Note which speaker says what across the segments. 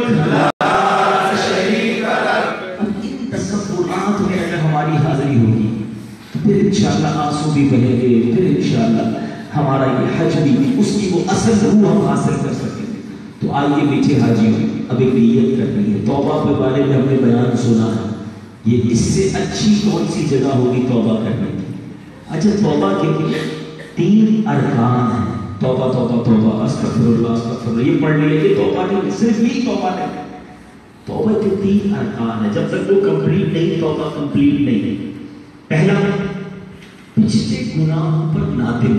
Speaker 1: میں اگر ہماری حاضری ہوگی تو پھر انشاءاللہ آنسو بھی بہیں گے، پھر انشاءاللہ ہمارا یہ حج بھی اس کی وہ اصل روح ہم حاصل کر سکیں گے۔ تو آئیے میٹھے حاجی، اب ایک نیت کرنی ہے۔ توبہ کے بارے میں ہم نے بیان سنا ہے، یہ اس سے اچھی کون سی جگہ ہوگی توبہ کرنے کی؟ اچھا، توبہ کے 3 ارکان ہیں۔ توبہ توبہ توبہ، استغفر اللہ استغفر اللہ، یہ پڑھ لیے کہ توبہ نہیں، صرف یہ توبہ نہیں، توبہ کے 3 ارکان ہیں۔ جب تک وہ کمپلیٹ نہیں، توبہ کمپلیٹ نہیں۔ پہلا، پچھلے گناہوں پر نادم،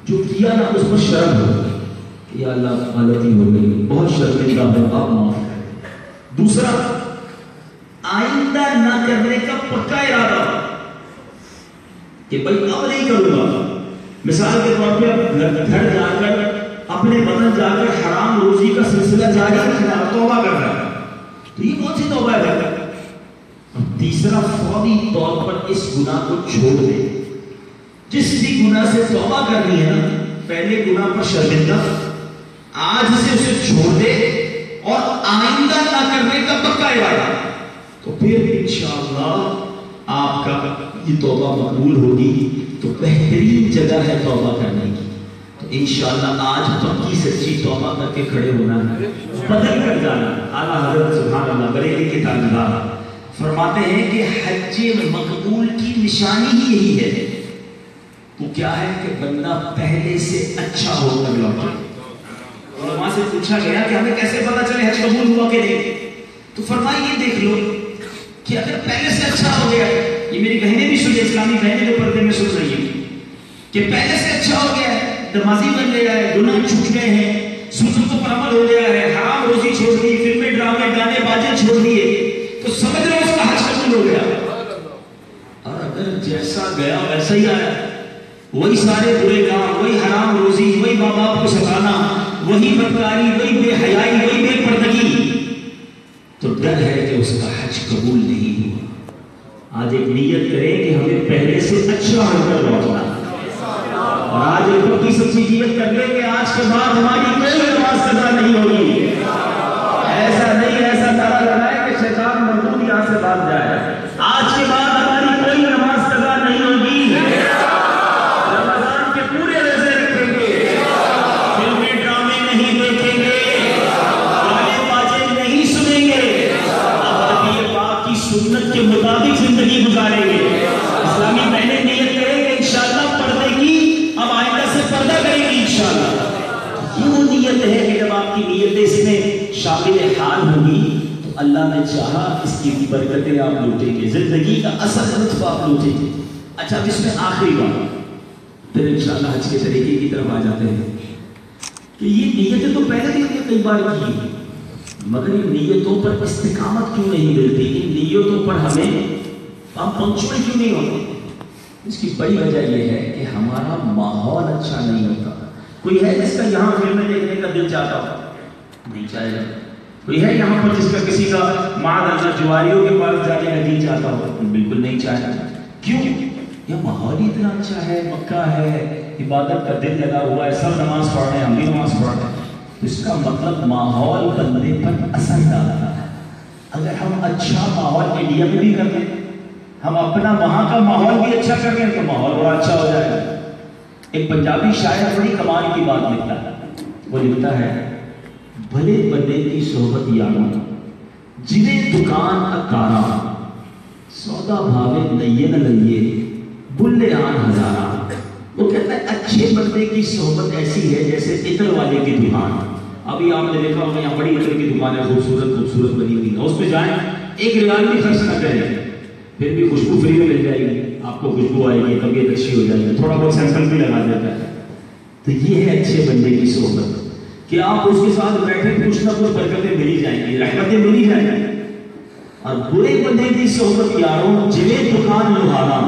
Speaker 1: جو کیا نا اس پر شرم ہو کہ یا اللہ غلطی ہو گئی، بہت شرمندہ ہوں، آپ معاف کریں۔ دوسرا، آئندہ نہ کرنے کا پکا ارادہ کہ بھائی اب نہیں کروں گا۔ مثال کے طور پہ گھر جا کر اپنے وطن جا کر حرام روزی کا سلسلہ جاری رکھنا، توبہ کرنا، تو یہ کون سی توبہ ہے؟ تیسرا، فوری طور پر اس گناہ کو چھوڑ دے۔ جس بھی گناہ سے توبہ کرنی ہے نا، پہلے گناہ پر شرمندہ، آج سے اسے چھوڑ دے اور آئندہ نہ کرنے کا پکا ارادہ، تو پھر انشاءاللہ آپ کا یہ توبہ مقبول ہوگی۔ تو بہترین جگہ ہے توبہ کرنے کی۔ تو انشاءاللہ آج پکی سچی توبہ کر کے کھڑے ہونا ہے، بدل کر جانا۔ اعلیٰ حضرت سبحان اللہ بریلی کے تاجدار فرماتے ہیں کہ حج مقبول کی نشانی ہی یہی ہے، وہ کیا ہے کہ بندہ پہلے سے اچھا ہو کر لوٹے۔ علماء سے پوچھا گیا کہ ہمیں کیسے پتا چلے حج قبول ہوا کہ نہیں؟ تو فرمایا یہ دیکھ لو کہ اگر پہلے سے اچھا ہو گیا، یہ میری بہنیں بھی سنی، اسلامی بہنیں جو پردے میں سن رہی ہیں، کہ پہلے سے اچھا ہو گیا ہے، نمازی بن گیا ہے، گناہ چھوٹ گئے ہیں، سنتوں پر عمل ہو گیا ہے، حرام روزی چھوڑ دی، فلمیں ڈرامے گانے باجے چھوڑ دیے، تو سمجھ لو اس کا حج قبول ہو گیا۔ اور اگر جیسا گیا ویسا ہی آیا، وہی سارے برے کام، وہی حرام روزی، وہی ماں باپ کو ستانا، وہی بدکاری، وہی بے حیائی، وہی بے پردگی، تو ڈر ہے کہ اس کا حج قبول نہیں ہوا۔ آج ایک نیت کریں کہ ہمیں پہلے سے اچھا ہو کر لوٹنا، اور آج ایک پکی سچی نیت کر لیں کہ آج کے بعد ہماری کوئی نماز قضا نہیں ہوگی۔ ایسا نہیں، ایسا نعرہ لگائے کہ شیطان مردود یہاں سے بھاگ جائے۔ آج کے بعد ہماری کوئی نماز قضا نہیں ہوگی، رمضان کے پورے روزے رکھیں گے، فلمیں ڈرامے نہیں دیکھیں گے، گانے باجے نہیں سنیں گے، اب نبی پاک کی سنت کے مطابق زندگی گزاریں گے۔ اسلامی بہنیں نیت کریں کہ انشاءاللہ پردے کی اب آئندہ سے پردہ کریں گی انشاءاللہ۔ یہ وہ نیت ہے کہ جب آپ کی نیت اس میں شامل حال ہوگی تو اللہ نے چاہا اس کی برکتیں آپ لوٹیں گے، زندگی کا اصل لطف آپ لوٹیں گے۔ اچھا، اب اس میں آخری بات، پھر انشاءاللہ حج کے طریقے کی طرف آ جاتے ہیں کہ یہ نیتیں تو پہلے بھی ہم نے کئی بار کی، مگر ان نیتوں پر استقامت کیوں نہیں ملتی؟ ان نیتوں پر ہم پنکچوئل کیوں نہیں ہوتے؟ اس کی بڑی وجہ یہ ہے کہ ہمارا ماحول اچھا نہیں ہوتا۔ کوئی ہے جس کا یہاں فلمیں دیکھنے کا دل چاہتا ہو؟ نہیں چاہے گا۔ کوئی ہے یہاں پر جس کا کسی کا معاذ اللہ جواریوں کے پاس جانے کا دل چاہتا ہو؟ بالکل نہیں چاہے گا۔ کیوں؟ یہ ماحول ہی اتنا اچھا ہے، مکہ ہے، عبادت کا دل لگا ہوا ہے، سب نماز پڑھ رہے ہیں، ہم بھی نماز پڑھ رہے ہیں۔ اس کا مطلب ماحول بندے پر اثر ڈالتا ہے۔ اگر ہم اچھا ماحول انڈیا میں بھی کر دیں، ہم اپنا وہاں کا ماحول بھی اچھا کر دیں تو ماحول بڑا اچھا ہو جائے گا۔ ایک پنجابی شاعر بڑی کمال کی بات لکھتا ہے، وہ لکھتا ہے، بھلے بندے کی صحبت یاروں جنہیں دکان اکارا، سودا بھاوے نئے نہ لئیے بلے آن ہزارہ۔ وہ کہتا ہے اچھے بندے کی صحبت ایسی ہے جیسے عطر والے کی دکان۔ ابھی آپ نے دیکھا ہوگا یہاں بڑی عطر کی دکان ہے، خوبصورت بنی ہوئی ہے، اس پہ جائیں ایک ریال بھی خرچ نہ کریں، پھر بھی خوشبو فری میں مل جائے گی، آپ کو خوشبو آئے گی، طبیعت اچھی ہو جائے گی، تھوڑا بہت سیمپل بھی لگا دیتا ہے۔ تو یہ ہے اچھے بندے کی صحبت کہ آپ اس کے ساتھ بیٹھے کچھ نہ کچھ برکتیں ملی جائیں گی، رحمتیں ملی جائیں گی۔ اور برے بندے کی صحبت یاروں جویں دکان لوہارا،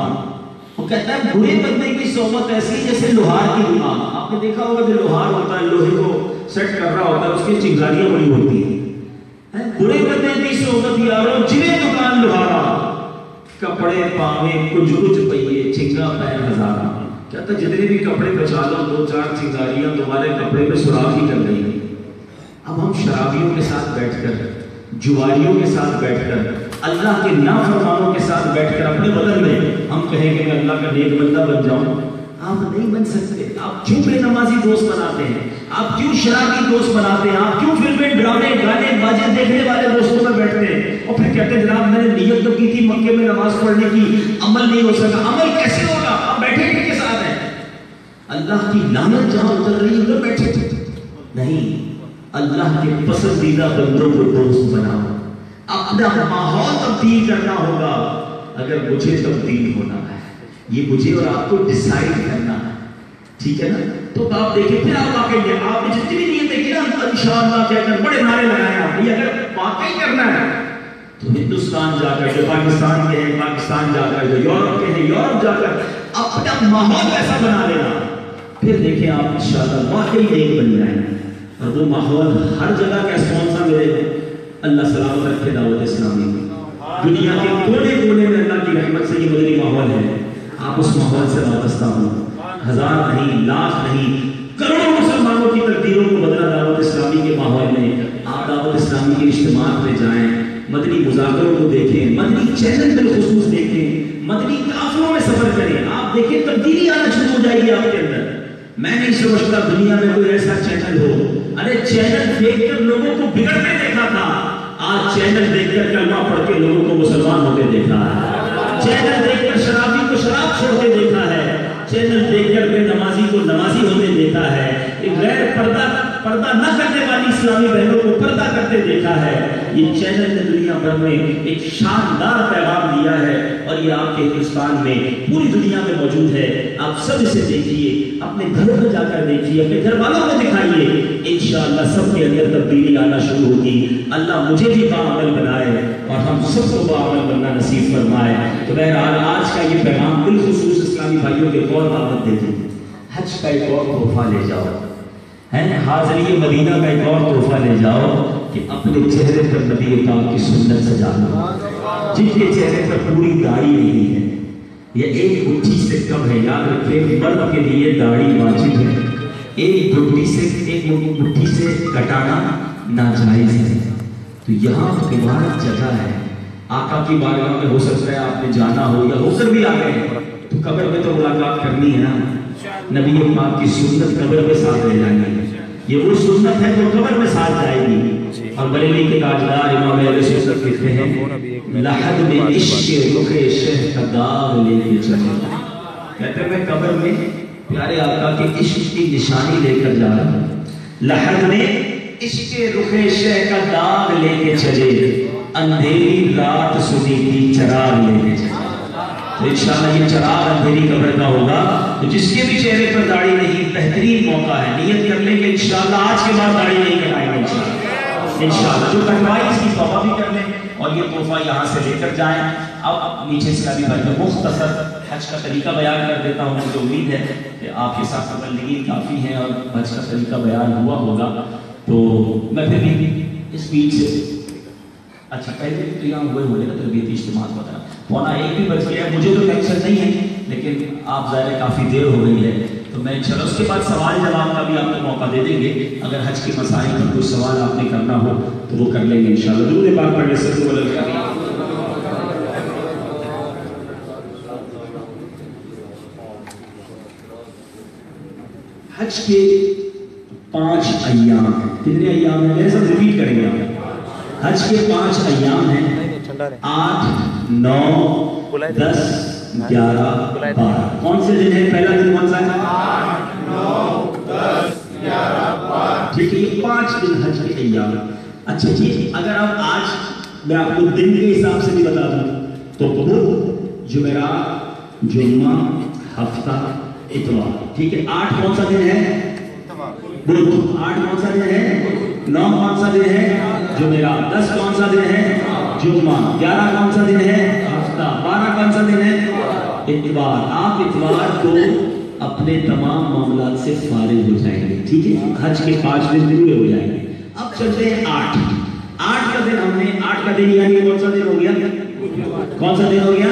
Speaker 1: وہ کہتا ہے برے بندے کی صحبت ایسی جیسے لوہار کی دکان۔ آپ نے دیکھا ہوگا جو لوہار ہوتا ہے، لوہے کو سیٹ کر رہا ہوتا ہے، اس کی چنگاریاں بڑی ہوتی ہیں۔ برے بندے کی صحبت یاروں جویں دکان لوہارا، کپڑے پاوے کچھ پہیے چنگا پیر ہزارہ۔ کہتا جتنے بھی کپڑے بچا لو، 2-4 چنگاریاں تمہارے کپڑے میں سوراخ ہی کر رہی ہیں۔ اب ہم شرابیوں کے ساتھ بیٹھ کر، جواریوں کے ساتھ بیٹھ کر، اللہ کے نافرمانوں کے ساتھ بیٹھ کر اپنے بدن میں ہم کہیں کہ میں اللہ کا نیک بندہ بن جاؤں، آپ نہیں بن سکتے۔ آپ کیوں بے نمازی دوست بناتے ہیں؟ آپ کیوں شرابی دوست بناتے ہیں؟ آپ کیوں فلمیں، ڈرامے، گانے باجے دیکھنے والے دوستوں میں بیٹھتے ہیں اور پھر کہتے ہیں جناب میں نے نیت تو کی تھی مکے میں نماز پڑھنے کی، عمل نہیں ہو سکا۔ عمل کیسے ہوگا؟ آپ بیٹھے کن کے ساتھ ہیں؟ اللہ کی لعنت جہاں اتر رہی ہے ادھر بیٹھے تھے نہیں۔ اللہ کے پسندیدہ بندوں کو دوست بناؤ، اپنا ماحول تبدیل کرنا ہوگا۔ اگر مجھے تبدیل ہونا ہے، یہ مجھے اور آپ کو ڈیسائیڈ کرنا ہے، ٹھیک ہے نا؟ تو آپ دیکھیں پھر آپ واقعی ہے، آپ نے جتنی بھی نیتیں کی نا انشاءاللہ کیا کر بڑے نعرے لگائے آپ نے، اگر واقعی کرنا ہے تو ہندوستان جا کر، جو پاکستان کے ہیں پاکستان جا کر، جو یورپ کے ہیں یورپ جا کر اپنا ماحول ایسا بنا لینا، پھر دیکھیں آپ انشاءاللہ واقعی ایک بن جائیں گے۔ اور وہ ماحول ہر جگہ کا اسپانسر ملے گا۔ اللہ سلامت رکھے دعوت اسلامی میں دنیا کے کونے کونے میں اللہ کی رحمت سے یہ مدنی ماحول ہے، آپ اس ماحول سے وابستہ ہوں۔ ہزار نہیں، لاکھ نہیں، کروڑوں مسلمانوں کی تقدیروں کو بدلا دعوت اسلامی کے ماحول میں۔ آپ دعوت اسلامی کے اجتماعات میں جائیں، مدنی مذاکروں کو دیکھیں، مدنی چینل بالخصوص دیکھیں، مدنی قافلوں میں سفر کریں، آپ دیکھیں تبدیلی آنا شروع ہو جائے گی آپ کے اندر۔ میں نہیں سمجھتا دنیا میں کوئی ایسا چینل ہو، ارے چینل دیکھ کر لوگوں کو بگڑتے دیکھا تھا، آج چینل دیکھ کر کلمہ پڑھ کے لوگوں کو مسلمان ہوتے دیکھا ہے، چینل دیکھ کر شرابی کو شراب چھوڑتے دیکھا ہے، چینل دیکھ کر بے نمازی کو نمازی ہوتے دیکھا ہے، ایک غیر پردہ نہ کرنے والی اسلامی بہنوں کو پردہ کرتے دیکھا ہے۔ یہ چینل نے دنیا بھر میں ایک شاندار پیغام دیا ہے اور یہ آپ کے ہندوستان میں پوری دنیا میں موجود ہے۔ آپ سب اسے دیکھیے، اپنے گھروں میں جا کر دیکھیے، اپنے گھر والوں کو دکھائیے، انشاءاللہ سب کے اندر تبدیلی آنا شروع ہوگی۔ اللہ مجھے بھی باعمل بنائے اور ہم سب کو باعمل بننا نصیب فرمائے۔ تو بہرحال آج کا یہ پیغام بالخصوص اسلامی بھائیوں کے اور دعوت دیتے ہیں، حج کا ایک اور تحفہ لے جاؤ، حاضری مدینہ کا ایک اور تحفہ لے جاؤ کہ اپنے چہرے پر نبی پاک کی سنت سجا لو۔ جن کے چہرے پر پوری داڑھی نہیں ہے یا ایک مٹھی سے کم ہے، یاد رکھیں مرد کے لیے داڑھی واجب ہے، ایک مٹھی سے کٹانا ناجائز ہے۔ تو یہاں مبارک جگہ ہے، آقا کی بارگاہ میں ہو سکتا ہے آپ نے جانا ہو یا ہو کر بھی آ گئے تو قبر میں تو ملاقات کرنی ہے نا، نبی پاک کی سنت قبر میں ساتھ لے جائیں گے، یہ وہ سنت ہے جو قبر میں ساتھ جائے گی۔ اور بریلی کے تاجدار امام اہل سنت کہتے ہیں لحد میں عشق رخ شہ کا داغ لے کے چلے، کہتے ہیں میں قبر میں پیارے آقا کے عشق کی نشانی لے کر جا رہا ہوں، لحد میں عشق رخ شہ کا داغ لے کے چلے، اندھیری رات سنی تھی چراغ لے کے چلے۔ تو انشاءاللہ یہ چراغ اندھیری قبر کا ہوگا، تو جس کے بھی چہرے پر داڑھی نہیں بہترین موقع ہے، نیت کر لیں کہ انشاءاللہ آج کے بعد داڑھی نہیں کٹائیں گے انشاءاللہ، جو کٹوائی اس کی توبہ بھی کر لیں اور یہ تحفہ یہاں سے لے کر جائیں۔ اب نیچے سے ابھی بھائی میں مختصر حج کا طریقہ بیان کر دیتا ہوں، مجھے امید ہے کہ آپ کے ساتھ مبلغین کافی ہیں اور حج کا طریقہ بیان ہوا ہوگا، تو میں پھر بھی اس بیچ سے اچھا پہلے تو یہاں ہوئے نا تربیتی اجتماعات وغیرہ، 1:15 بھی بج گیا، مجھے تو ٹینشن نہیں ہے لیکن آپ ظاہر کافی دیر ہو گئی ہے، تو میں انشاءاللہ اس کے بعد سوال جواب کا بھی آپ کو موقع دے دیں گے، اگر حج کے مسائل پر کوئی سوال آپ نے کرنا ہو تو وہ کر لیں گے انشاءاللہ۔ درود پاک پڑھنے سے حج کے 5 ایام، کتنے ایام ہیں میرے ساتھ ریپیٹ کریں گے؟ حج کے 5 ایام ہیں، 8، 9، 10، 11، 12۔ کون سے دن ہے؟ پہلا دن کون سا ہے؟ 8، 9، 10، 11، 12۔ ٹھیک ہے، یہ 5 دن حج کے ایام۔ اچھا جی، اگر آپ آج میں آپ کو دن کے حساب سے بھی بتا دوں تو بدھ، جمعرات، جمعہ، ہفتہ، اتوار، ٹھیک ہے۔ 8 کون سا دن ہے؟ بدھ۔ 8 کون سا دن ہے؟ 9 کون سا دن ہے؟ جمعرات۔ 10 کون سا دن ہے؟ جمعہ۔ 11 کون سا دن ہے؟ ہفتہ۔ 12 کون سا دن ہے؟ اتوار۔ آپ اتوار کو اپنے تمام معاملات سے فارغ ہو جائیں گے، ٹھیک ہے، حج کے 5 دن پورے ہو جائیں گے۔ اب چلتے ہیں 8 کا دن، ہم نے 8 کا دن یعنی کون سا دن ہو گیا؟ کون سا دن ہو گیا؟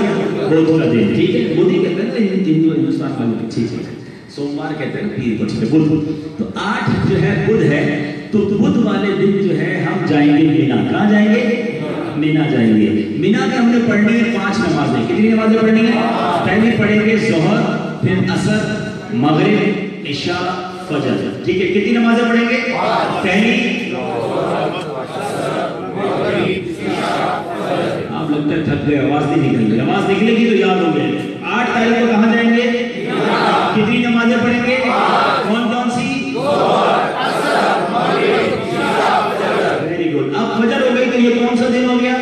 Speaker 1: بدھ کا دن، ٹھیک ہے۔ بدھ ہی کہتے ہیں ہندوستان والے، ٹھیک ہے، سوموار کہتے ہیں پیر کو، ٹھیک ہے، بدھ۔ تو 8 جو ہے بدھ ہے، تو بدھ والے دن جو ہے ہم جائیں گے مینا. کہاں جائیں گے؟ مینا جائیں گے. مینا میں ہم نے پڑھنی ہے 5 نمازیں. کتنی نمازیں پڑھنی ہیں؟ پہلی پڑھیں گے ظہر، پھر عصر، مغرب، عشاء، فجر. ٹھیک ہے، کتنی نمازیں پڑھیں گے؟ پہلی. آپ لگتا ہے تھک گئے، آواز نہیں نکل رہی. آواز نکلے گی تو یاد ہو گئے. 8 تاریخ کو کہاں جائیں گے؟ کتنی نمازیں پڑھیں گے؟ کون کون سی؟ Very good. اب فجر ہو گئی تو یہ کون سا دن ہو گیا؟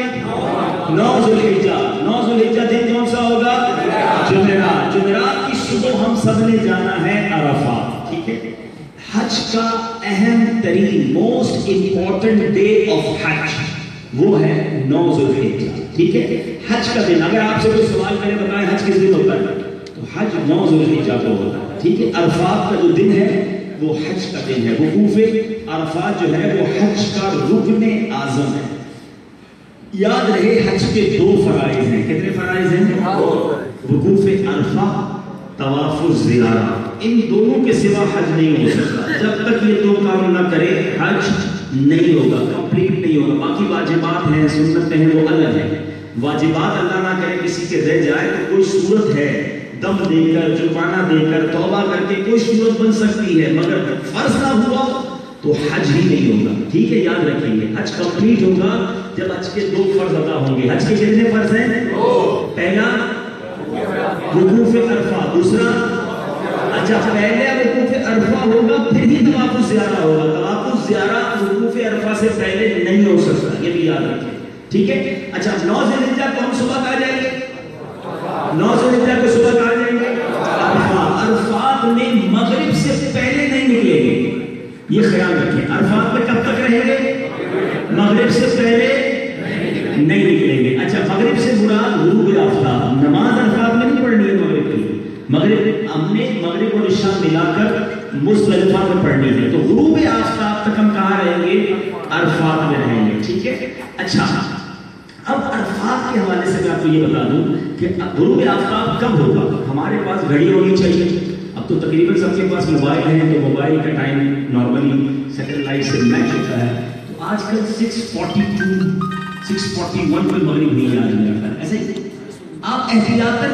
Speaker 1: 9 ذو الحجہ. 9 ذو الحجہ دن کون سا ہوگا؟ جمعرات. جمعرات کی صبح ہم سب نے جانا ہے عرفات. ٹھیک ہے. حج کا اہم ترین موسٹ امپورٹنٹ ڈے آف حج وہ ہے 9 ذو الحجہ. ٹھیک ہے. حج کا دن اگر آپ سے کوئی سوال کرے بتائیں حج کس دن ہوتا ہے تو حج 9 ذو الحجہ کو ہوتا ہے. ٹھیک ہے. عرفات کا جو دن ہے وہ حج کا دن ہے. وقوف عرفات جو ہے وہ حج کا رکن اعظم ہے. یاد رہے حج کے 2 فرائض ہیں. کتنے فرائض ہیں؟ وقوف عرفہ، طواف الزیارہ. ان دونوں کے سوا حج نہیں ہو سکتا. جب تک یہ 2 کام نہ کرے حج نہیں ہوگا، کمپلیٹ نہیں ہوگا. باقی واجبات ہیں، سنتیں ہیں، وہ الگ ہیں. واجبات اللہ نہ کرے کسی کے رہ جائے تو کوئی صورت ہے دم دے کر، جرمانہ دے کر، توبہ کر کے کوئی صورت بن سکتی ہے، مگر فرض نہ ہوا تو حج ہی نہیں ہوگا. ٹھیک ہے، یاد رکھیں گے. حج کمپلیٹ ہوگا جب حج کے 2 فرض ادا ہوں گے. حج کے کتنے فرض ہیں؟ پہلا وقوف عرفہ، دوسرا اچھا پہلے وقوف عرفہ ہوگا پھر ہی طواف الزیارہ ہوگا. طواف الزیارہ وقوف عرفہ سے پہلے نہیں ہو سکتا، یہ بھی یاد رکھیں. ٹھیک ہے. اچھا 9 ذو الحجہ کو ہم صبح آ جائیں گے. 9 ذو الحجہ کو صبح آ جائیں گے. عرفات میں مغرب سے پہلے نہیں نکلیں گے، یہ خیال رکھیں. عرفات میں کب تک رہیں گے؟ مغرب سے پہلے نہیں نکلیں گے. اچھا مغرب سے مراد غروب آفتاب. نماز عرفات میں نہیں پڑھنی ہے مغرب کی. مغرب ہم نے مغرب اور عشاء ملا کر مزدلفہ میں پڑھنی ہے. تو غروب آفتاب تک ہم کہاں رہیں گے؟ عرفات میں رہیں گے. ٹھیک ہے. اچھا اب عرفات کے حوالے سے میں آپ کو یہ بتا دوں کہ غروب آفتاب کب ہوگا. ہمارے پاس گھڑی ہونی چاہیے. اب تو تقریباً سب کے پاس موبائل ہیں تو موبائل کا ٹائم نارملی سیٹلائٹ سے میچ ہوتا ہے. تو آج کل 6:42 6:41 پہ مغرب نہیں آ جاتا ہے. ایسے آپ احتیاطاً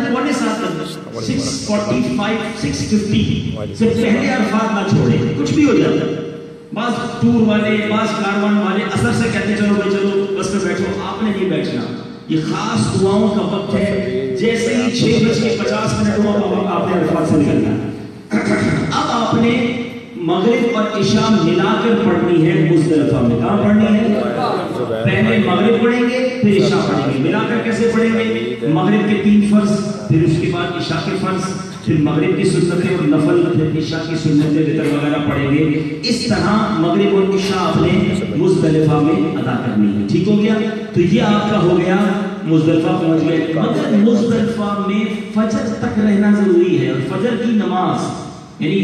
Speaker 1: 6:45 6:50 سے پہلے عرفات نہ چھوڑیں. کچھ بھی ہو جاتا ہے. بعض ٹور والے، بعض کاروان والے اثر سے کہتے ہیں چلو بھائی چلو بس میں بیٹھو. آپ نے نہیں بیٹھنا. یہ خاص دعاؤں کا وقت ہے. جیسے ہی 6:50 ہوا کا وقت آپ نے عرفات سے نکلنا ہے. اب آپ نے مغرب اور عشاء ملا کر پڑھنی ہے مزدلفہ میں. کہاں پڑھنی ہے؟ پہلے مغرب پڑھیں گے پھر عشاء پڑھیں گے. ملا کر کیسے پڑھیں گے؟ مغرب کے 3 فرض، پھر اس کے بعد عشاء کے فرض، پھر مغرب کی سنتیں اور نفل، پھر عشاء کی سنتیں وتر وغیرہ پڑھیں گے. اس طرح مغرب اور عشاء آپ نے مزدلفہ میں ادا کرنی ہے. ٹھیک ہو گیا. تو یہ آپ کا ہو گیا مزدلفہ پہنچ گئے. مگر مزدلفہ میں فجر تک رہنا ضروری ہے. اور فجر کی نماز یعنی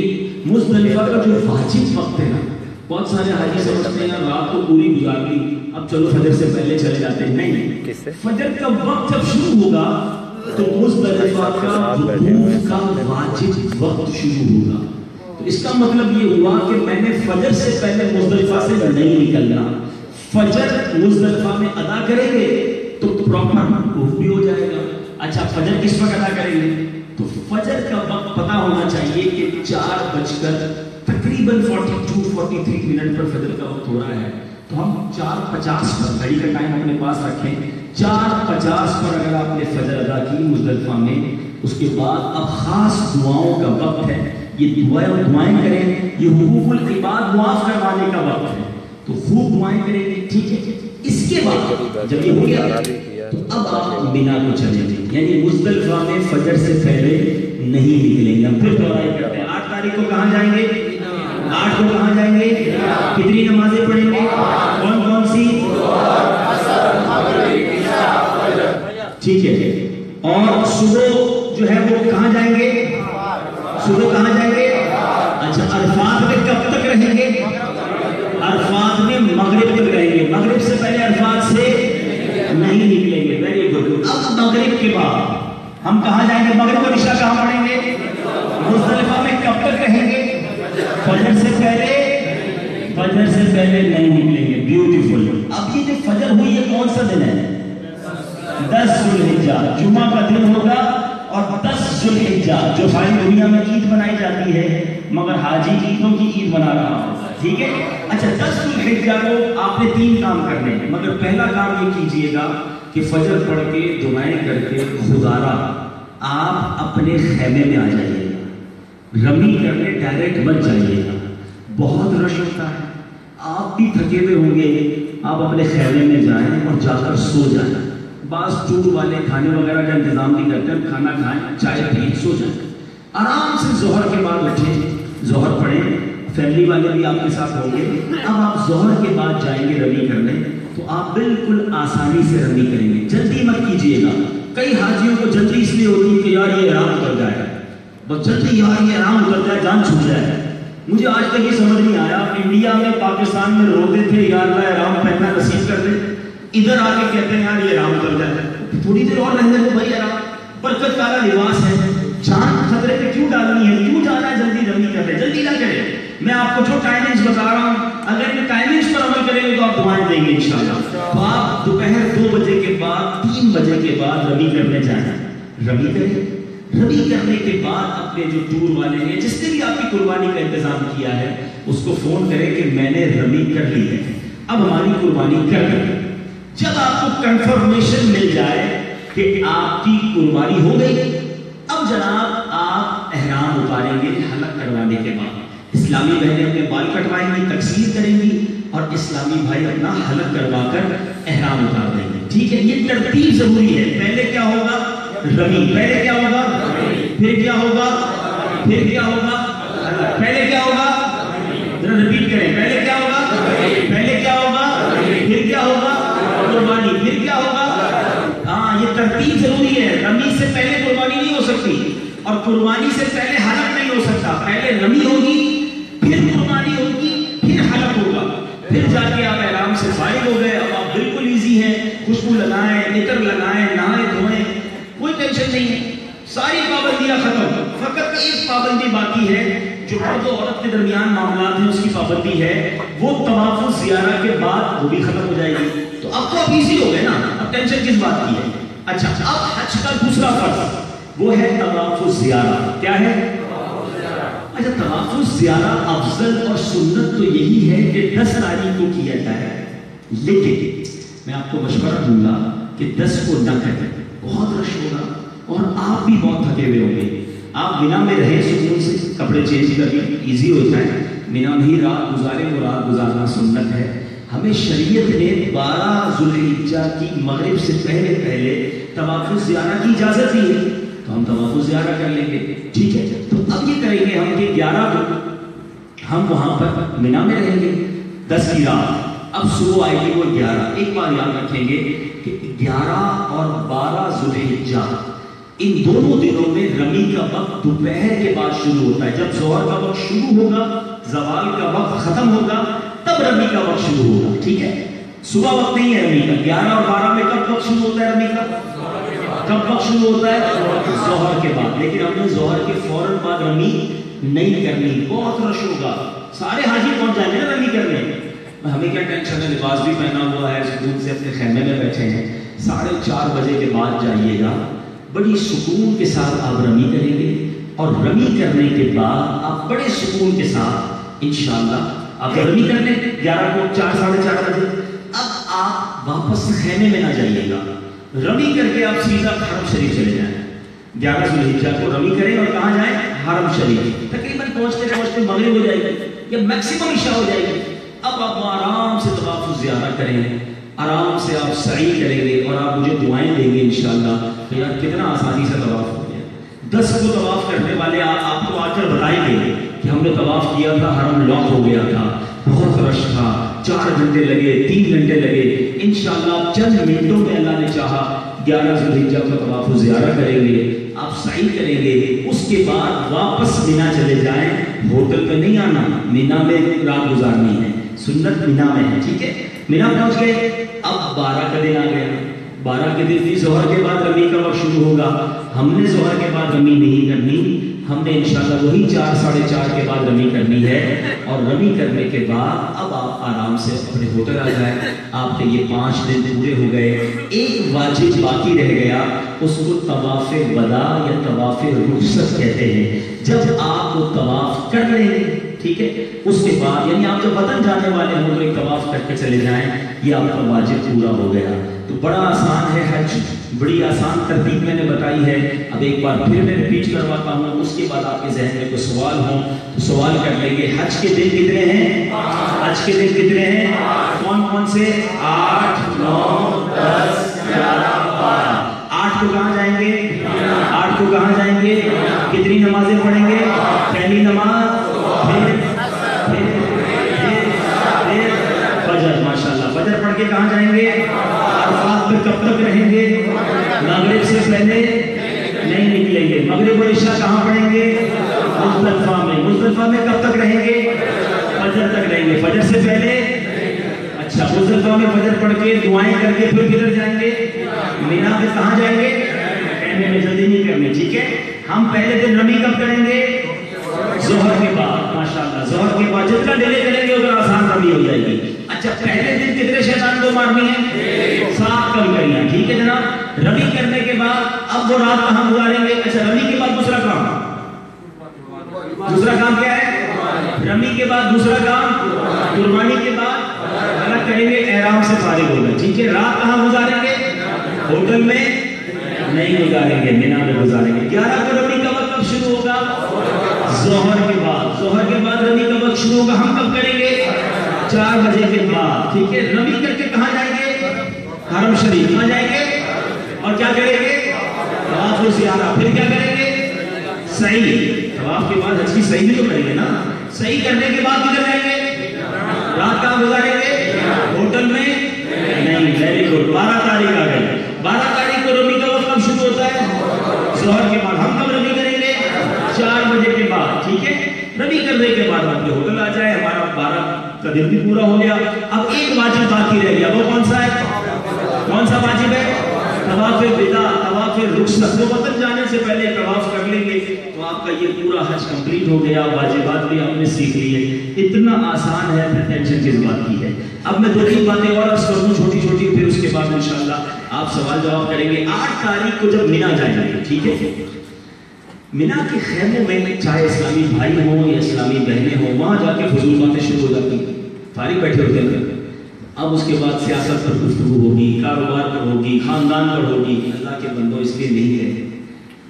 Speaker 1: مزدلفہ کا جو واجب وقت ہے نا، بہت سارے حاجی سمجھتے ہیں رات کو پوری گزار لی اب چلو فجر سے پہلے چلے جاتے ہیں. نہیں، فجر کا وقت جب شروع ہوگا تو مزدلفہ کا وقوف کا واجب وقت شروع ہوگا. تو اس کا مطلب یہ ہوا کہ میں نے فجر سے پہلے مزدلفہ سے نہیں نکلنا. فجر مزدلفہ میں ادا کریں گے تو پراپر وقوف بھی ہو جائے گا. اچھا فجر کس وقت ادا کریں گے؟ تو فجر کا وقت پتہ ہونا چاہیے کہ 4 تقریباً 42-43 منٹ پر فجر کا وقت ہو رہا ہے. تو ہم 4:50 پر گھڑی کا ٹائم اپنے پاس رکھیں. 4:50 پر اگر آپ نے فجر ادا کی مزدلفہ میں، اس کے بعد اب خاص دعاؤں کا وقت ہے. یہ دعائیں کریں. یہ حقوق العباد معاف کروانے کا وقت ہے. تو خوب دعائیں کریں گے. ٹھیک ہے. اس کے بعد جب یہ ہو گیا تو اب آپ مینا کو چلیں گے. یعنی مزدلفہ میں فجر سے پہلے نہیں نکلیں گے. ہم پھر دوبارہ کرتے ہیں. 8 تاریخ کو کہاں جائیں گے؟ 8 کو کہاں جائیں گے؟ کتنی نمازیں پڑھیں گے؟ کون کون سی؟ ٹھیک ہے. اور صبح جو ہے وہ کہاں جائیں گے؟ صبح کہاں جائیں گے؟ اچھا عرفات میں کب تک رہیں گے؟ عرفات میں مغرب تک رہیں گے. مغرب سے پہلے عرفات سے نہیں نکلیں گے. Very good. اب مغرب کے بعد ہم کہاں جائیں گے؟ مغرب اور عشاء کہاں پڑھیں گے؟ مزدلفہ میں کب تک رہیں گے؟ فجر سے پہلے فجر سے پہلے نہیں نکلیں گے. بیوٹیفل. اب یہ جو فجر ہوئی ہے کون سا دن ہے؟ 10 ذوالحجہ. جمعہ کا دن ہوگا اور 10 ذوالحجہ جو ساری دنیا میں عید منائی جاتی ہے مگر حاجی عیدوں کی عید منا رہا ہوگا. ٹھیک ہے. اچھا 10 ذوالحجہ کو آپ نے 3 کام کرنے ہیں مگر پہلا کام یہ کیجئے گا کہ فجر پڑھ کے دعائیں کر کے خدارہ آپ اپنے خیمے میں آ جائیے گا. رمی کرنے ڈائریکٹ مت جائیے گا. بہت رش ہوتا ہے. آپ بھی تھکے ہوئے ہوں گے. آپ اپنے خیمے میں جائیں اور جا کر سو جائیں. بعض ٹور والے کھانے وغیرہ کا انتظام نہیں کرتے ہیں. کھانا کھائیں, چائے پئیں, سو جائیں. آرام سے ظہر کے بعد اٹھیں, ظہر پڑھیں. فیملی والے بھی آپ کے ساتھ ہوں گے. اب آپ ظہر کے بعد جائیں گے رمی کرنے تو آپ بالکل آسانی سے رمی کریں گے. جلدی مت کیجیے گا. کئی حاجیوں کو جلدی اس لیے ہوتی ہے کہ یار یہ احرام اتر جائے, بس جلدی یار یہ احرام اتر جائے, جان چھوٹ جائے. مجھے آج تک یہ سمجھ نہیں آیا. انڈیا میں پاکستان میں روتے تھے یا اللہ احرام پہننا نصیب کر دے, ادھر آ کے کہتے ہیں یار یہ احرام اتر جائے. تھوڑی دیر اور رہنے دو بھائی, احرام برکت والا لباس ہے, جان خطرے پہ کیوں ڈالنی ہے؟ کیوں جانا ہے جلدی رمی کر لے, جلدی نہ کرے. میں آپ کو جو ٹائمنگز بتا رہا ہوں اگر ان ٹائمنگز پر عمل کریں گے تو آپ دعائیں دیں گے انشاءاللہ. تو آپ دوپہر 2 بجے کے بعد 3 بجے کے بعد رمی کرنے جائیں. رمی کریں. رمی کرنے کے بعد اپنے جو ٹور والے ہیں جس نے بھی آپ کی قربانی کا انتظام کیا ہے اس کو فون کریں کہ میں نے رمی کر لی ہے, اب ہماری قربانی کر لیں. جب آپ کو کنفرمیشن مل جائے کہ آپ کی قربانی ہو گئی, اب جناب آپ احرام اتاریں گے. حلق کروانے کے بعد اسلامی بہنیں اپنے بال کٹوائیں گی, تقسیم کریں گی اور اسلامی بھائی اپنا حلق کروا کر احرام اتار دیں گے. ٹھیک ہے. یہ ترتیب ضروری ہے. پہلے کیا ہوگا؟ رمی. پہلے کیا ہوگا؟ پھر کیا ہوگا؟ پھر کیا ہوگا؟ پہلے کیا ہوگا؟ ذرا ریپیٹ کریں. پہلے کیا ہوگا؟ پہلے کیا ہوگا؟ پھر کیا ہوگا؟ قربانی. پھر کیا ہوگا؟ ہاں, یہ ترتیب ضروری ہے. رمی سے پہلے قربانی نہیں ہو سکتی اور قربانی سے پہلے حلق نہیں ہو سکتا. پہلے رمی ہوگی, پھر قربانی ہوگی, پھر حلق ہوگا, پھر جا کے آپ احرام سے فارغ ہو گئے. اب آپ بالکل ایزی ہیں. خوشبو لگائیں, عطر لگائیں, نہائے دھوئیں, کوئی ٹینشن نہیں ہے. ساری پابندیاں ختم. فقط ایک پابندی باقی ہے جو مرد و عورت کے درمیان معاملات ہیں, اس کی پابندی ہے وہ طواف الزیارہ کے بعد وہ بھی ختم ہو جائے گی. تو اب تو آپ ایزی ہو گئے نا, اب ٹینشن کس بات کی ہے؟ اچھا, اب حج کا دوسرا فرض وہ ہے طواف الزیارہ. کیا ہے؟ اچھا, طواف الزیارہ افضل اور سنت تو یہی ہے کہ 10 تاریخ کو کیا جائے, لیکن میں آپ کو مشورہ دوں گا کہ 10 کو نہ کریں. بہت رش ہوگا اور آپ بھی بہت تھکے ہوئے ہوں گے. آپ مینا میں رہیں سکون سے, کپڑے چینج کر لیں, ایزی ہوتا ہے. مینا میں ہی رات گزاریں, وہ رات گزارنا سنت ہے. ہمیں شریعت نے 12 ذوالحجہ کی مغرب سے پہلے طواف الزیارہ کی اجازت دی ہے, تو ہم طواف الزیارہ کر لیں گے. ٹھیک ہے. تو اب یہ کریں گے ہم کہ 11 کو ہم وہاں پر مینا میں رہیں گے 10 کی رات. اب صبح آئے گی وہ 11. ایک بار یاد رکھیں گے کہ 11 اور 12 ذوالحجہ ان دونوں دنوں میں رمی کا وقت دوپہر کے بعد شروع ہوتا ہے. جب ظہر کا وقت شروع ہوگا, زوال کا وقت ختم ہوگا, تب رمی کا وقت شروع ہوگا. ٹھیک ہے. صبح وقت نہیں ہے رمی کا. 11 اور 12 میں کب وقت شروع ہوتا ہے رمی کا؟ کب وقت شروع ہوتا ہے؟ ظہر کے بعد. لیکن ہم نے ظہر کے فوراً بعد رمی نہیں کرنی. بہت رش ہوگا, سارے حاجی پہنچ جائیں گے نا رمی کرنے. ہمیں کیا ٹینشن ہے, لباس بھی پہنا ہوا ہے, سکون سے اپنے خیمے میں بیٹھے ہیں. 4:30 بجے کے بعد جائیے گا, بڑی سکون کے ساتھ آپ رمی کریں گے اور رمی کرنے کے بعد آپ بڑے سکون کے ساتھ انشاءاللہ آپ رمی کر لیں 11 کو 4:30 بجے. اب آپ واپس خیمے میں نہ جائیے گا, رمی کر کے آپ سیدھا حرم شریف چلے جائیں. 11 ذوالحجہ کو رمی کریں اور کہاں جائیں؟ حرم شریف. تقریباً پہنچتے مغرب ہو جائے گی یا میکسیمم عشاء ہو جائے گی. اب آپ آرام سے طواف الزیارہ کریں, آرام سے آپ سعی کریں گے اور آپ مجھے دعائیں دیں گے انشاءاللہ. تو یار کتنا آسانی سے طواف ہو گیا. 10 کو طواف کرنے والے آپ کو آ کر بتائیں گے کہ ہم نے طواف کیا تھا, حرم لاک ہو گیا تھا, بہت رش تھا, 4 گھنٹے لگے, 3 گھنٹے لگے. انشاءاللہ چند منٹوں میں اللہ نے چاہا 11 ذوالحجہ کو طواف الزیارہ کریں گے, آپ سعی کریں گے. اس کے بعد واپس مینا چلے جائیں. ہوٹل میں نہیں آنا, مینا میں رات گزارنی ہے. سنت مینا میں ہے. ٹھیک ہے. مینا پہنچ گئے. اب 12 کا دن آ گیا. 12 کے دن بھی ظہر کے بعد رمی کا وقت شروع ہوگا. ہم نے ظہر کے بعد رمی نہیں کرنی, ہم نے انشاءاللہ وہی 4 ساڑھے 4 کے بعد رمی کرنی ہے، اور رمی کرنے کے بعد اب آپ آرام سے اپنے ہوٹل آ جائیں. آپ کے یہ 5 دن پورے ہو گئے. ایک واجب باقی رہ گیا، اس کو طواف وداع یا طواف رخصت کہتے ہیں. جب آپ وہ طواف کر لیں گے، ٹھیک ہے، اس کے بعد یعنی آپ جب وطن جانے والے ہوں تو ایک طواف کر کے چلے جائیں، یہ آپ کا واجب پورا ہو گیا. تو بڑا آسان ہے حج، بڑی آسان ترتیب میں نے بتائی ہے. اب ایک بار پھر میں ریپیٹ کرواتا ہوں، اس کے بعد آپ کے ذہن میں کوئی سوال ہوں تو سوال کر لیں گے. حج کے دن کتنے ہیں؟ حج کے دن کتنے ہیں؟ کون کون سے؟ 8 9 10 11 12. 8 کو کہاں جائیں گے؟ 8 کو کہاں جائیں گے؟ کتنی نمازیں پڑھیں گے؟ پہلی نماز، فجر. ماشاءاللہ فجر پڑھ کے کہاں جائیں گے؟ عرفات پہ کب تک رہیں گے؟ مغرب سے پہلے نہیں نکلیں گے. مغرب اور عشاء کہاں پڑھیں گے؟ مزدلفہ میں. مزدلفہ میں کب تک رہیں گے؟ فجر تک رہیں گے. فجر سے پہلے اچھا مزدلفہ میں فجر پڑھ کے دعائیں کر کے پھر کدھر جائیں گے؟ مینا میں. کہاں جائیں گے؟ کہنے میں جلدی نہیں کرنی، ٹھیک ہے. ہم پہلے دن رمی کب کریں گے؟ ظہر کے بعد. ماشاءاللہ ظہر کے بعد جتنا ڈیلے کریں گے اتنا آسان رمی ہو جائے گی. اچھا پہلے دن کتنے شیطان کو مارنی ہے؟ 7 کم کریاں، ٹھیک ہے جناب. رمی کرنے کے بعد اب وہ رات کہاں گزاریں گے؟ اچھا رمی کے بعد دوسرا کام کیا ہے؟ رمی کے بعد دوسرا کام قربانی کے بعد الگ کریں گے، احرام سے فارغ ہو گئے، ٹھیک ہے. رات کہاں گزاریں گے؟ ہوٹل میں نہیں گزاریں گے، مینا میں گزاریں گے. 11 کو رمی کا وقت کب شروع ہوگا؟ ظہر کے بعد. ظہر کے بعد رمی کا وقت شروع ہوگا. ہم کب کریں گے؟ 4 بجے کے بعد، ٹھیک ہے. رمی کر کے کہاں جائیں گے؟ حرم شریف. کہاں جائیں گے اور کیا کریں گے؟ طواف و زیارہ. پھر کیا کریں گے؟ سعی. طواف کے بعد حج کی سعی بھی تو کریں گے نا. سعی کرنے کے بعد کدھر جائیں گے؟ رات کہاں گزاریں گے؟ ہوٹل میں نہیں. Very good. 12 تاریخ آ گئی. 12 تاریخ کو رمی کا وقت کب شروع ہوتا ہے؟ ظہر کے بعد. ہم کب رمی کریں گے؟ 4 بجے کے بعد، ٹھیک ہے. رمی کرنے کے بعد ہم ہوٹل آ جائے، ہمارا 12 کا دن بھی پورا ہو گیا. اب ایک واجب باقی رہ گیا، وہ کون سا ہے؟ کون سا واجب ہے؟ طواف وداع، طواف رخصت. وہ وطن جانے سے پہلے طواف کر لیں گے تو آپ کا یہ پورا حج کمپلیٹ ہو گیا. واجبات بھی آپ نے سیکھ لیے. اتنا آسان ہے، پھر ٹینشن کس بات کی ہے. اب میں 2-3 باتیں اور عرض کر دوں چھوٹی چھوٹی، پھر اس کے بعد انشاءاللہ آپ سوال جواب کریں گے. 8 تاریخ کو جب مینا جائیں گے، ٹھیک ہے، مینا کے خیموں میں چاہے اسلامی بھائی ہوں یا اسلامی بہنیں ہوں، وہاں جا کے فضول باتیں شروع ہو جاتی ہیں. فارغ بیٹھے ہوتے ہیں. اب اس کے بعد سیاست پر گفتگو ہوگی، کاروبار پر ہوگی، خاندان پر ہوگی. اللہ کے بندوں اس لیے نہیں ہے،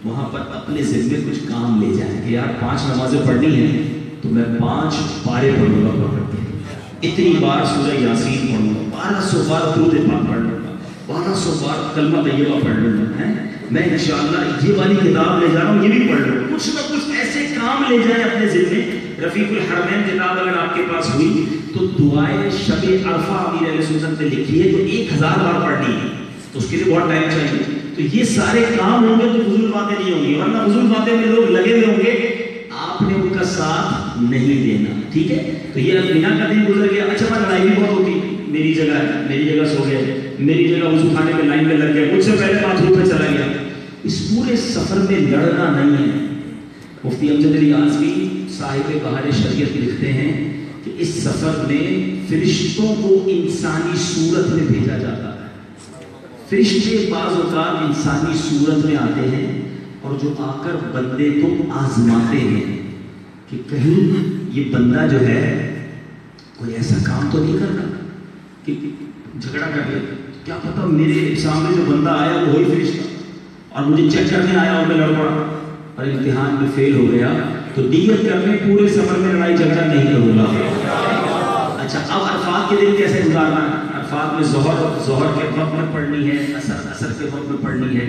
Speaker 1: وہاں پر اپنے ذمے کچھ کام لے جائیں کہ یار 5 نمازیں پڑھنی ہیں تو میں 5 پارے پڑھوں گا پکڑ کے، اتنی بار سورہ یاسین پڑھوں گا، 1200 بار درود پاک پڑھ لوں گا، 1200 بار کلمہ طیبہ پڑھ لوں گا. میں انشاءاللہ یہ والی کتاب لے جا رہا ہوں، یہ بھی پڑھ لوں. کچھ نہ کچھ ایسے کام لے جائیں اپنے ذمے. رفیق الحرمین کتاب اگر آپ کے پاس ہوئی تو دعائے شب عرفہ امیر اہل سنت نے لکھی ہے، تو 1000 بار پڑھنی ہے، تو اس کے لیے بہت ٹائم چاہیے. تو یہ سارے کام ہوں گے تو فضول باتیں نہیں ہوں گی، ورنہ فضول باتیں میں لوگ لگے ہوئے ہوں گے، آپ نے ان کا ساتھ نہیں دینا، ٹھیک ہے. تو یہ مینا کا دن گزر گیا. اچھا میں لڑائی بھی بہت ہوتی، میری جگہ سو گئے، میری جگہ وضو خانے میں لائن میں لگ گئے، مجھ سے پہلے باتھ روم پہ چلا گیا. اس پورے سفر میں لڑنا نہیں ہے. مفتی امجد علی اعظمی صاحب بہار شریعت لکھتے ہیں کہ اس سفر میں فرشتوں کو انسانی صورت میں بھیجا جاتا ہے. فرشتے بعض اوقات انسانی صورت میں آتے ہیں اور جو آ کر بندے کو آزماتے ہیں کہ کہیں یہ بندہ جو ہے کوئی ایسا کام تو نہیں کرنا کہ جھگڑا کر لے. کیا پتہ میرے سامنے جو بندہ آیا وہ وہی فرشتہ اور مجھے چیک کرنے آیا اور میں لڑ پڑا اور امتحان میں فیل ہو گیا تو نیت کرنے پورے سفر میں لڑائی جھگڑا نہیں کروں گا. اچھا اب عرفات کے دن کیسے گزارنا ہے؟ عرفات میں ظہر کے وقت میں پڑھنی ہے، عصر کے وقت میں پڑھنی ہے،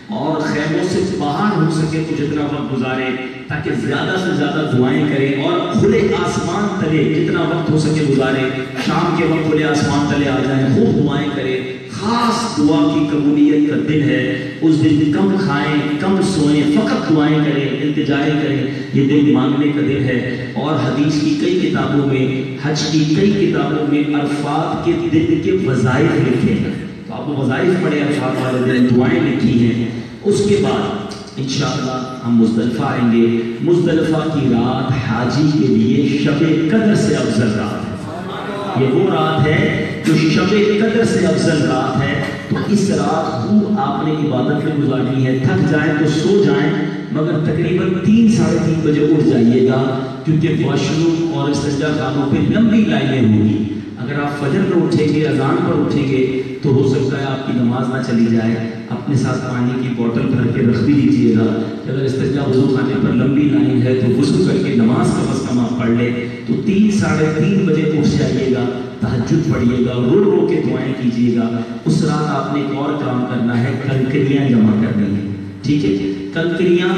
Speaker 1: اور خیموں سے باہر ہو سکے تو جتنا وقت گزارے تاکہ زیادہ سے زیادہ دعائیں کریں اور کھلے آسمان تلے جتنا وقت ہو سکے گزارے. شام کے وقت کھلے آسمان تلے آ جائیں، خوب دعائیں کریں. خاص دعا کی قبولیت کا دن ہے. اس دن کم کھائیں، کم سوئیں، فقط دعائیں کریں، التجائیں کریں. یہ دن مانگنے کا دن ہے. اور حدیث کی کئی کتابوں میں، حج کی کئی کتابوں میں عرفات کے دن کے وظائف لکھے ہیں. تو آپ وظائف پڑھیں عرفات والے دن، دعائیں لکھی ہیں. اس کے بعد انشاءاللہ ہم مزدلفہ آئیں گے. مزدلفہ کی رات حاجی کے لیے شب قدر سے افضل رات ہے. یہ وہ رات ہے جو شب قدر سے افضل رات ہے. تو اس رات خوب آپ نے عبادت میں گزارنی ہے. تھک جائیں تو سو جائیں، مگر تقریباً 3-3:30 بجے اٹھ جائیے گا، کیونکہ واش روم اور استنجا خانوں پہ لمبی لائنیں ہوں گی. اگر آپ فجر پر اٹھیں گے، اذان پر اٹھیں گے، تو ہو سکتا ہے آپ کی نماز نہ چلی جائے. اپنے ساتھ پانی کی بوتل بھر کے رکھ بھی لیجیے گا. اگر استنجا وضو خانے پر لمبی لائن ہے تو وضو کر کے نماز کم از کم آپ پڑھ لیں. تو 3-3:30 بجے اٹھ جائیے گا، تہجد پڑھیے گا، رو رو کے دعائیں کیجیے گا. اس رات آپ نے ایک اور کام کرنا ہے، کنکریاں جمع کرنی ہیں. ٹھیک ہے؟ کنکریاں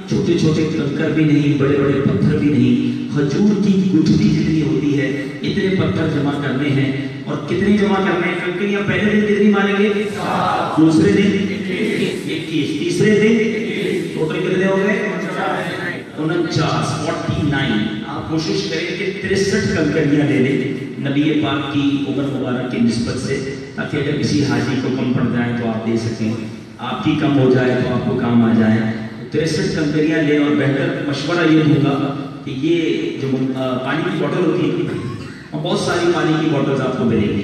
Speaker 1: چھوٹے چھوٹے کنکر بھی نہیں، بڑے بڑے پتھر بھی نہیں، کھجور کی گٹھلی جتنی ہوتی ہے اتنے پتھر جمع کرنے ہیں. اور کتنے جمع کرنے ہیں کنکریاں؟ پہلے دن کتنی مانیں گے؟ دوسرے دن 21، تیسرے دن ٹوٹل کتنے ہو گئے؟ 49. آپ کوشش کریں کہ 63 کنکریاں لے لیں نبی پاک کی عمر مبارک کی نسبت سے، تاکہ اگر کسی حاجی کو کم پڑ جائیں تو آپ دے سکیں، آپ کی کم ہو جائے تو آپ کو کام آ جائے. 63 کنکریاں لیں. اور بہتر مشورہ یہ دوں گا کہ یہ جو پانی کی بوتل ہوتی ہے، اور بہت ساری پانی کی بوٹلز آپ کو ملیں گی،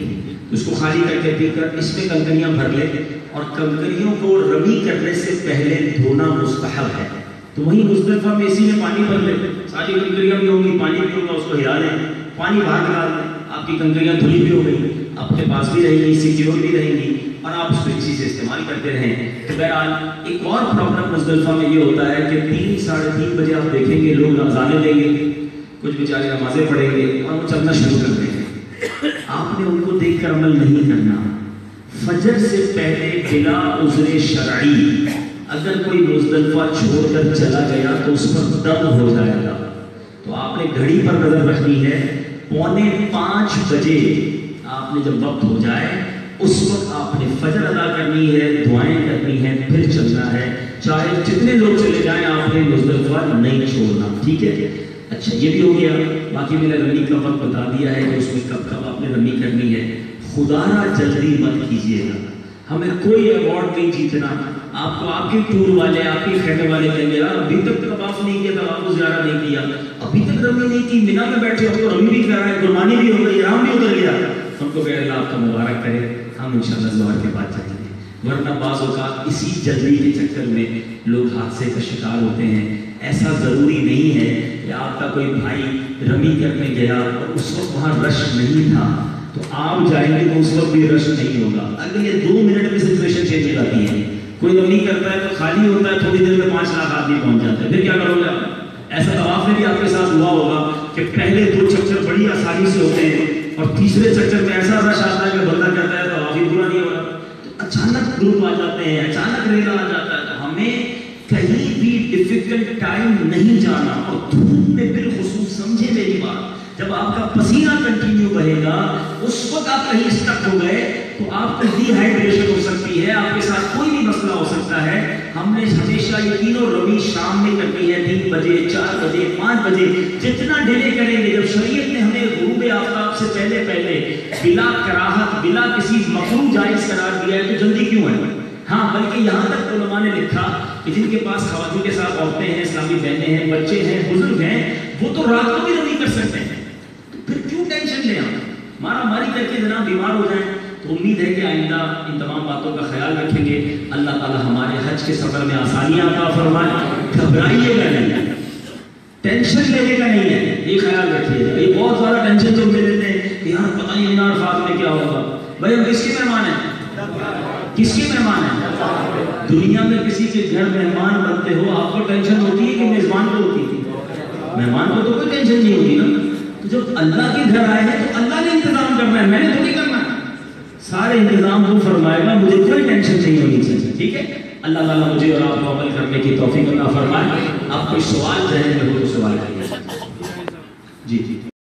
Speaker 1: اس کو خالی کر کے پی کر اس میں کنکریاں بھر لیں. اور کنکریوں کو رمی کرنے سے پہلے دھونا مستحب ہے. تو وہیں مزدلفہ میں اسی میں پانی بھر لیں، ساری کنکریاں بھی ہوں گی، پانی بھی ہوگا، اس کو ہلا لیں، پانی باہر نکال لیں. آپ کی کنکریاں دھلی بھی ہو گئی، آپ کے پاس بھی رہیں گی، سیکیور بھی رہیں گی، اور آپ اس کو اسی سے استعمال کرتے رہیں. تو بہرحال ایک اور پرابلم مزدلفہ میں یہ ہوتا ہے کہ 3-3:30 بجے آپ دیکھیں گے لوگ رمضانیں دیں گے، کچھ بیچارے نمازیں پڑھیں گے اور وہ چلنا شروع کر دیں گے. آپ نے ان کو دیکھ کر عمل نہیں کرنا. فجر سے پہلے بلا عذر شرعی اگر کوئی مزدلفہ چھوڑ کر چلا گیا تو اس پر دم ہو جائے گا. تو آپ نے گھڑی پر نظر رکھنی ہے. 4:45 بجے آپ نے جب وقت ہو جائے اس وقت آپ نے فجر ادا کرنی ہے، دعائیں کرنی ہے، پھر چلنا ہے. چاہے جتنے لوگ چلے جائیں آپ نے مزدلفہ نہیں چھوڑنا. ٹھیک ہے؟ اچھا، یہ بھی ہو گیا. باقی میں نے رمی کا وقت بتا دیا ہے کہ اس میں کب کب آپ نے رمی کرنی ہے. خدا را جلدی مت کیجیے گا. ہمیں کوئی ایوارڈ نہیں جیتنا. آپ کو آپ کے ٹور والے، آپ کے کھینے والے کہیں گے ابھی تک طواف نہیں کیا، طواف کو زیارہ نہیں کیا، ابھی تک رمی نہیں کی، مینا میں بیٹھے ہو تو رمی بھی کرا ہے، قربانی بھی ہو گئی، احرام بھی اتر گیا. ہم کو کہ اللہ آپ کا مبارک کرے، ہم انشاءاللہ ظہر کے بعد جائیں گے. ورنہ بعض اوقات اسی جلدی کے چکر میں لوگ حادثے کا شکار ہوتے ہیں. ایسا ضروری نہیں ہے کہ آپ کا کوئی بھائی رمی کرنے گیا اور اس وقت وہاں رش نہیں تھا تو آپ جائیں گے تو اس وقت بھی رش نہیں ہوگا. اگر یہ 2 منٹ میں سچویشن چینج ہو جاتی ہے. کوئی رمی کرتا ہے تو خالی ہوتا ہے، تھوڑی دیر میں 5 لاکھ آدمی پہنچ جاتے ہیں، پھر کیا کرو گے آپ؟ ایسا طواف میں بھی آپ کے ساتھ ہوا ہوگا کہ پہلے 2 چکر بڑی آسانی سے ہوتے ہیں اور تیسرے چکر میں ایسا رش آتا ہے کہ بندہ کہتا ہے طواف ہی پورا نہیں ہو رہا. تو اچانک گروپ آ جاتے ہیں، اچانک ریلا آ جاتا ہے. تو ہمیں کہیں بھی ڈیفیکلٹ ٹائم نہیں جانا. اور دھوپ میں بالخصوص سمجھے میری بات، جب آپ کا پسینہ کنٹینیو بہے گا اس وقت آپ کہیں اسٹک ہو گئے تو آپ کو ڈی ہائیڈریشن ہو سکتی ہے، آپ کے ساتھ کوئی بھی مسئلہ ہو سکتا ہے. ہم نے ہمیشہ یہ تینوں رمی شام میں کرنی ہے، 3 بجے، 4 بجے، 5 بجے. جتنا ڈیلے کریں گے، جب شریعت نے ہمیں غروب آفتاب سے پہلے بلا کراہت، بلا کسی مکروہ جائز قرار دیا ہے تو جلدی کیوں ہے؟ ہاں، بلکہ یہاں تک علماء نے لکھا کہ جن کے پاس خواتین کے ساتھ عورتیں ہیں، اسلامی بہنیں ہیں، بچے ہیں، بزرگ ہیں، وہ تو رات کو بھی رمی کر سکتے ہیں. تو پھر کیوں ٹینشن لیں آپ؟ مارا ماری کر کے جناب بیمار ہو جائیں. تو امید ہے کہ آئندہ ان تمام باتوں کا خیال رکھیں گے. اللہ تعالی ہمارے حج کے سفر میں آسانیاں عطا فرمائے. گھبرائیے گا نہیں، ٹینشن لینے کا نہیں ہے، یہ خیال رکھیے. یہ بہت زیادہ ٹینشن تو لیتے ہیں کہ یار پتہ نہیں مینا عرفات میں کیا ہوگا. بھائی ہم کس کے مہمان ہیں؟ کس کے مہمان ہیں؟ دنیا میں کسی کے گھر مہمان بنتے ہو آپ کو ٹینشن ہوتی ہے کہ میزبان کو ہوتی ہے؟ مہمان کو تو کوئی ٹینشن نہیں ہوتی نا. تو جب اللہ کے گھر آئے ہیں تو اللہ نے انتظام کرنا ہے، میں نے تو نہیں کرنا ہے. سارے انتظام وہ فرمائے گا، مجھے کوئی ٹینشن نہیں ہونی چاہیے. ٹھیک ہے؟ اللہ تعالیٰ مجھے اور آپ کو عمل کرنے کی توفیق عطا فرمائے. آپ کوئی سوال ذہن میں ہو تو سوال کریے. جی.